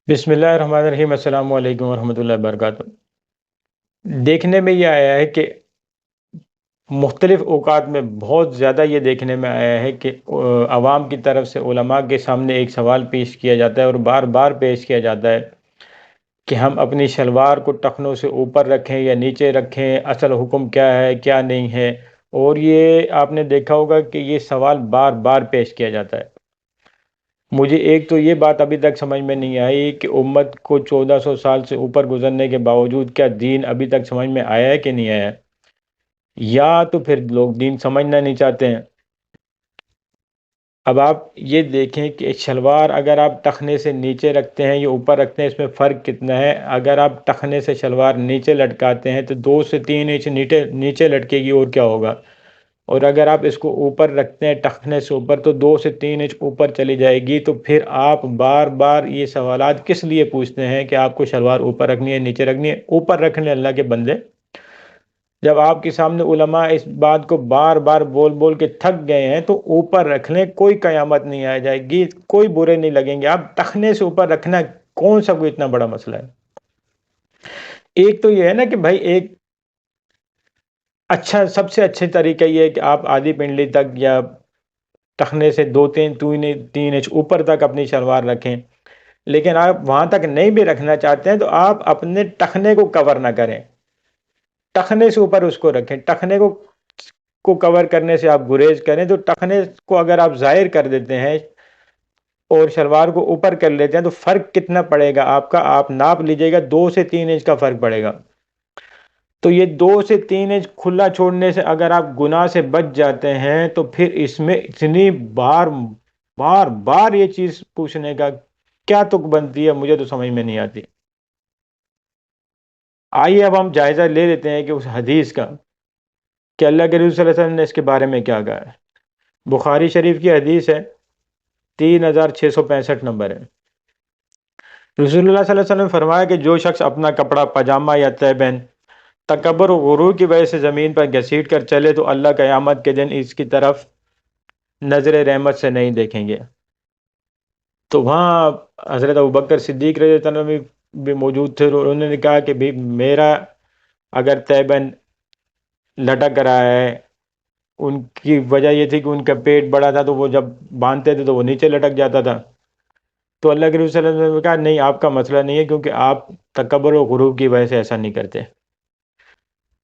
بسم اللہ الرحمن الرحیم۔ السلام علیکم ورحمۃ اللہ وبرکاتہ۔ دیکھنے میں یہ آیا ہے کہ مختلف اوقات میں بہت زیادہ یہ دیکھنے میں آیا ہے کہ عوام کی طرف سے علماء کے سامنے ایک سوال پیش کیا جاتا ہے اور بار بار پیش کیا جاتا ہے کہ ہم اپنی شلوار کو ٹخنوں سے اوپر رکھیں یا نیچے رکھیں، اصل حکم کیا ہے کیا نہیں ہے۔ اور یہ آپ نے دیکھا ہوگا کہ یہ سوال بار بار پیش کیا جاتا ہے۔ مجھے ایک تو یہ بات ابھی تک سمجھ میں نہیں آئی کہ امت کو 1400 سال سے اوپر گزرنے کے باوجود کیا دین ابھی تک سمجھ میں آیا ہے کہ نہیں آیا ہے، یا تو پھر لوگ دین سمجھنا نہیں چاہتے ہیں۔ اب آپ یہ دیکھیں کہ شلوار اگر آپ ٹخنے سے نیچے رکھتے ہیں یا اوپر رکھتے ہیں، اس میں فرق کتنا ہے۔ اگر آپ ٹخنے سے شلوار نیچے لٹکاتے ہیں تو 2 سے 3 انچ نیچے نیچے لٹکے گی، اور کیا ہوگا۔ اور اگر آپ اس کو اوپر رکھتے ہیں ٹخنے سے اوپر تو 2 سے 3 انچ اوپر چلی جائے گی۔ تو پھر آپ بار بار یہ سوالات کس لیے پوچھتے ہیں کہ آپ کو شلوار اوپر رکھنی ہے نیچے رکھنی ہے؟ اوپر رکھنے اللہ کے بندے، جب آپ کے سامنے علماء اس بات کو بار بار بول بول کے تھک گئے ہیں تو اوپر رکھ لیں، کوئی قیامت نہیں آ جائے گی، کوئی برے نہیں لگیں گے۔ آپ ٹخنے سے اوپر رکھنا کون سا کوئی اتنا بڑا مسئلہ ہے؟ ایک تو یہ ہے نا کہ بھائی ایک اچھا، سب سے اچھے طریقہ یہ ہے کہ آپ آدھی پنڈلی تک یا ٹخنے سے 2 3 3 انچ اوپر تک اپنی شلوار رکھیں۔ لیکن آپ وہاں تک نہیں بھی رکھنا چاہتے ہیں تو آپ اپنے ٹخنے کو کور نہ کریں، ٹخنے سے اوپر اس کو رکھیں۔ ٹخنے کو کور کرنے سے آپ گریز کریں تو ٹخنے کو اگر آپ ظاہر کر دیتے ہیں اور شلوار کو اوپر کر لیتے ہیں تو فرق کتنا پڑے گا آپ کا، آپ ناپ لیجئے گا، 2 سے 3 انچ کا فرق پڑے گا۔ تو یہ 2 سے 3 انچ کھلا چھوڑنے سے اگر آپ گناہ سے بچ جاتے ہیں تو پھر اس میں اتنی بار بار بار یہ چیز پوچھنے کا کیا تک بنتی ہے، مجھے تو سمجھ میں نہیں آتی۔ آئیے اب ہم جائزہ لے لیتے ہیں کہ اس حدیث کا، کہ اللہ کے رسول صلی اللہ علیہ وسلم نے اس کے بارے میں کیا کہا ہے۔ بخاری شریف کی حدیث ہے، 3665 نمبر ہے۔ رسول اللہ صلی اللہ علیہ وسلم نے فرمایا کہ جو شخص اپنا کپڑا پاجامہ یا تیبین تکبر و غرور کی وجہ سے زمین پر گھسیٹ کر چلے تو اللہ قیامت کے دن اس کی طرف نظر رحمت سے نہیں دیکھیں گے۔ تو وہاں حضرت ابوبکر صدیق رضی اللہ عنہ بھی موجود تھے، اور انہوں نے کہا کہ بھی میرا اگر تیبن لٹک رہا ہے، ان کی وجہ یہ تھی کہ ان کا پیٹ بڑا تھا تو وہ جب باندھتے تھے تو وہ نیچے لٹک جاتا تھا۔ تو اللہ کے رسول صلی اللہ علیہ وسلم نے کہا نہیں، آپ کا مسئلہ نہیں ہے، کیونکہ آپ تکبر و غرور کی وجہ سے ایسا نہیں کرتے۔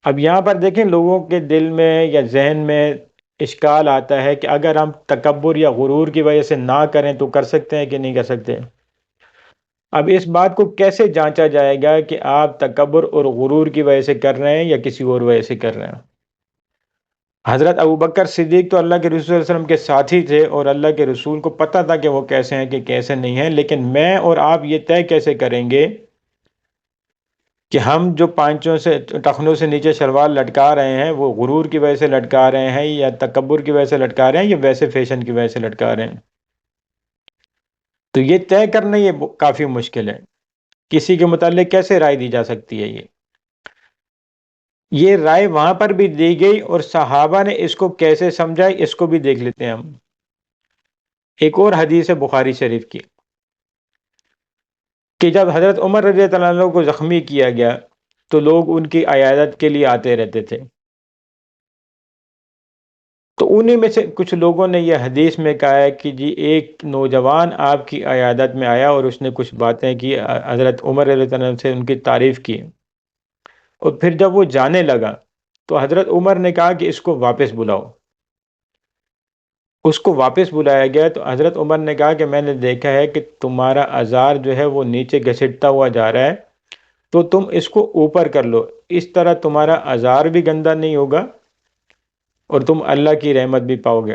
اب یہاں پر دیکھیں، لوگوں کے دل میں یا ذہن میں اشکال آتا ہے کہ اگر ہم تکبر یا غرور کی وجہ سے نہ کریں تو کر سکتے ہیں کہ نہیں کر سکتے۔ اب اس بات کو کیسے جانچا جائے گا کہ آپ تکبر اور غرور کی وجہ سے کر رہے ہیں یا کسی اور وجہ سے کر رہے ہیں؟ حضرت ابوبکر صدیق تو اللہ کے رسول صلی اللہ علیہ وسلم کے ساتھی تھے، اور اللہ کے رسول کو پتہ تھا کہ وہ کیسے ہیں کہ کیسے نہیں ہیں، لیکن میں اور آپ یہ طے کیسے کریں گے کہ ہم جو پانچوں سے ٹخنوں سے نیچے شلوار لٹکا رہے ہیں وہ غرور کی وجہ سے لٹکا رہے ہیں یا تکبر کی وجہ سے لٹکا رہے ہیں یا ویسے فیشن کی وجہ سے لٹکا رہے ہیں؟ تو یہ طے کرنا یہ کافی مشکل ہے۔ کسی کے متعلق کیسے رائے دی جا سکتی ہے؟ یہ رائے وہاں پر بھی دی گئی، اور صحابہ نے اس کو کیسے سمجھا اس کو بھی دیکھ لیتے ہیں ہم۔ ایک اور حدیث ہے بخاری شریف کی، کہ جب حضرت عمر رضی اللہ عنہ کو زخمی کیا گیا تو لوگ ان کی عیادت کے لیے آتے رہتے تھے۔ تو انہی میں سے کچھ لوگوں نے یہ حدیث میں کہا ہے کہ جی ایک نوجوان آپ کی عیادت میں آیا اور اس نے کچھ باتیں کی، حضرت عمر رضی اللہ عنہ سے ان کی تعریف کی، اور پھر جب وہ جانے لگا تو حضرت عمر نے کہا کہ اس کو واپس بلاؤ۔ اس کو واپس بلایا گیا تو حضرت عمر نے کہا کہ میں نے دیکھا ہے کہ تمہارا ازار جو ہے وہ نیچے گھسٹتا ہوا جا رہا ہے، تو تم اس کو اوپر کر لو، اس طرح تمہارا ازار بھی گندا نہیں ہوگا اور تم اللہ کی رحمت بھی پاؤ گے۔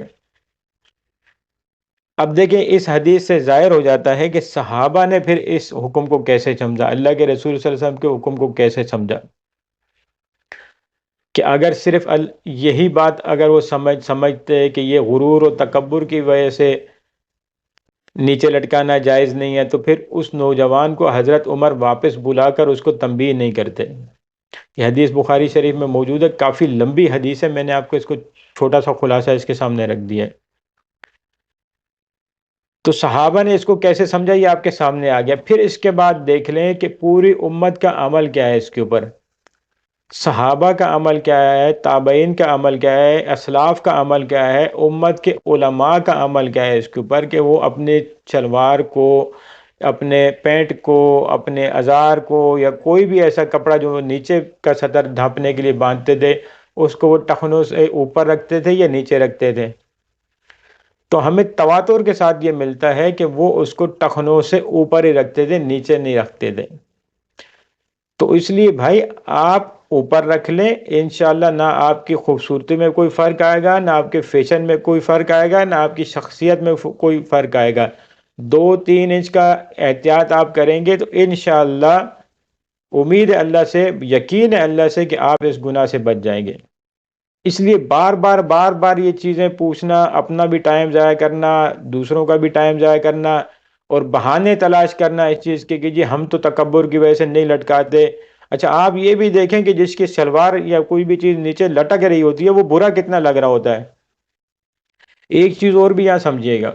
اب دیکھیں، اس حدیث سے ظاہر ہو جاتا ہے کہ صحابہ نے پھر اس حکم کو کیسے سمجھا، اللہ کے رسول صلی اللہ علیہ وسلم کے حکم کو کیسے سمجھا، کہ اگر صرف یہی بات اگر وہ سمجھتے کہ یہ غرور و تکبر کی وجہ سے نیچے لٹکانا جائز نہیں ہے، تو پھر اس نوجوان کو حضرت عمر واپس بلا کر اس کو تنبیہ نہیں کرتے۔ یہ حدیث بخاری شریف میں موجود ہے، کافی لمبی حدیث ہے، میں نے آپ کو اس کو چھوٹا سا خلاصہ اس کے سامنے رکھ دیا ہے۔ تو صحابہ نے اس کو کیسے سمجھا یہ آپ کے سامنے آ گیا۔ پھر اس کے بعد دیکھ لیں کہ پوری امت کا عمل کیا ہے اس کے اوپر، صحابہ کا عمل کیا ہے، تابعین کا عمل کیا ہے، اسلاف کا عمل کیا ہے، امت کے علماء کا عمل کیا ہے اس کے اوپر، کہ وہ اپنے شلوار کو، اپنے پینٹ کو، اپنے ازار کو، یا کوئی بھی ایسا کپڑا جو نیچے کا سطر ڈھانپنے کے لیے باندھتے تھے، اس کو وہ ٹخنوں سے اوپر رکھتے تھے یا نیچے رکھتے تھے۔ تو ہمیں تواتر کے ساتھ یہ ملتا ہے کہ وہ اس کو ٹخنوں سے اوپر ہی رکھتے تھے، نیچے نہیں رکھتے تھے۔ تو اس لیے بھائی آپ اوپر رکھ لیں، انشاءاللہ نہ آپ کی خوبصورتی میں کوئی فرق آئے گا، نہ آپ کے فیشن میں کوئی فرق آئے گا، نہ آپ کی شخصیت میں کوئی فرق آئے گا۔ 2-3 انچ کا احتیاط آپ کریں گے تو انشاءاللہ امید ہے اللہ سے، یقین ہے اللہ سے کہ آپ اس گناہ سے بچ جائیں گے۔ اس لیے بار بار بار بار یہ چیزیں پوچھنا، اپنا بھی ٹائم ضائع کرنا، دوسروں کا بھی ٹائم ضائع کرنا، اور بہانے تلاش کرنا اس چیز کے کہ جی ہم تو تکبر کی وجہ سے نہیں لٹکاتے۔ اچھا آپ یہ بھی دیکھیں کہ جس کی شلوار یا کوئی بھی چیز نیچے لٹک رہی ہوتی ہے وہ برا کتنا لگ رہا ہوتا ہے۔ ایک چیز اور بھی یہاں سمجھیے گا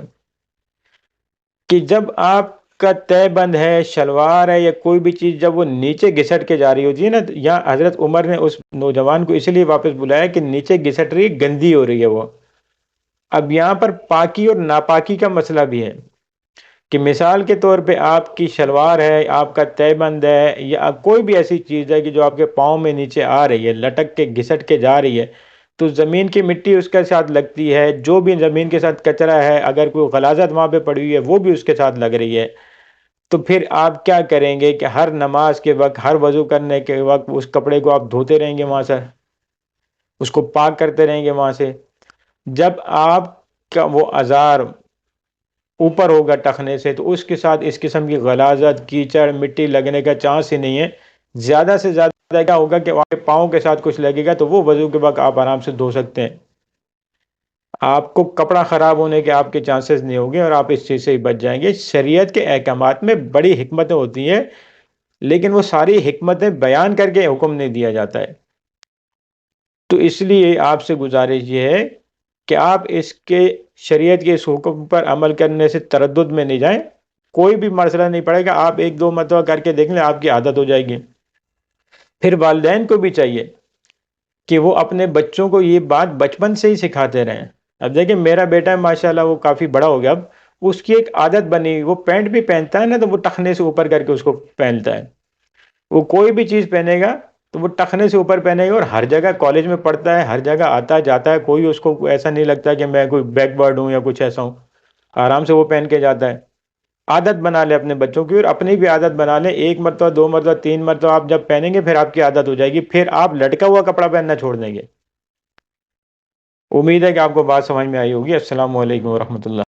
کہ جب آپ کا تہ بند ہے، شلوار ہے، یا کوئی بھی چیز جب وہ نیچے گھسٹ کے جا رہی ہوتی ہے نا، یہاں حضرت عمر نے اس نوجوان کو اس لیے واپس بلایا کہ نیچے گھسٹ رہی ہے، گندی ہو رہی ہے وہ۔ اب یہاں پر پاکی اور ناپاکی کا مسئلہ بھی ہے کہ مثال کے طور پہ آپ کی شلوار ہے، آپ کا تہ بند ہے، یا کوئی بھی ایسی چیز ہے کہ جو آپ کے پاؤں میں نیچے آ رہی ہے، لٹک کے گھسٹ کے جا رہی ہے، تو زمین کی مٹی اس کے ساتھ لگتی ہے، جو بھی زمین کے ساتھ کچرا ہے، اگر کوئی غلاظت وہاں پہ پڑی ہوئی ہے وہ بھی اس کے ساتھ لگ رہی ہے۔ تو پھر آپ کیا کریں گے کہ ہر نماز کے وقت، ہر وضو کرنے کے وقت اس کپڑے کو آپ دھوتے رہیں گے وہاں سے، اس کو پاک کرتے رہیں گے وہاں سے۔ جب آپ کا وہ ازار اوپر ہوگا ٹخنے سے تو اس کے ساتھ اس قسم کی غلاظت، کیچڑ، مٹی لگنے کا چانس ہی نہیں ہے۔ زیادہ سے زیادہ کیا ہوگا کہ آپ کے پاؤں کے ساتھ کچھ لگے گا تو وہ وضو کے وقت آپ آرام سے دھو سکتے ہیں، آپ کو کپڑا خراب ہونے کے آپ کے چانسز نہیں ہوگے، اور آپ اس چیز سے ہی بچ جائیں گے۔ شریعت کے احکامات میں بڑی حکمتیں ہوتی ہیں، لیکن وہ ساری حکمتیں بیان کر کے حکم نہیں دیا جاتا ہے۔ تو اس لیے آپ سے گزارش یہ ہے کہ آپ اس کے شریعت کے اس حکم پر عمل کرنے سے تردد میں نہیں جائیں۔ کوئی بھی مسئلہ نہیں پڑے گا، آپ 1-2 مرتبہ کر کے دیکھ لیں، آپ کی عادت ہو جائے گی۔ پھر والدین کو بھی چاہیے کہ وہ اپنے بچوں کو یہ بات بچپن سے ہی سکھاتے رہیں۔ اب دیکھیں میرا بیٹا ہے ماشاءاللہ، وہ کافی بڑا ہو گیا، اب اس کی ایک عادت بنی، وہ پینٹ بھی پہنتا ہے نا تو وہ ٹخنے سے اوپر کر کے اس کو پہنتا ہے۔ وہ کوئی بھی چیز پہنے گا تو وہ ٹخنے سے اوپر پہنے گا، اور ہر جگہ کالج میں پڑھتا ہے، ہر جگہ آتا جاتا ہے، کوئی اس کو ایسا نہیں لگتا کہ میں کوئی بیک ورڈ ہوں یا کچھ ایسا ہوں، آرام سے وہ پہن کے جاتا ہے۔ عادت بنا لے اپنے بچوں کی، اور اپنی بھی عادت بنا لیں، 1 مرتبہ 2 مرتبہ 3 مرتبہ آپ جب پہنیں گے پھر آپ کی عادت ہو جائے گی، پھر آپ لٹکا ہوا کپڑا پہننا چھوڑ دیں گے۔ امید ہے کہ آپ کو بات سمجھ میں آئی ہوگی۔ السلام علیکم ورحمۃ اللہ۔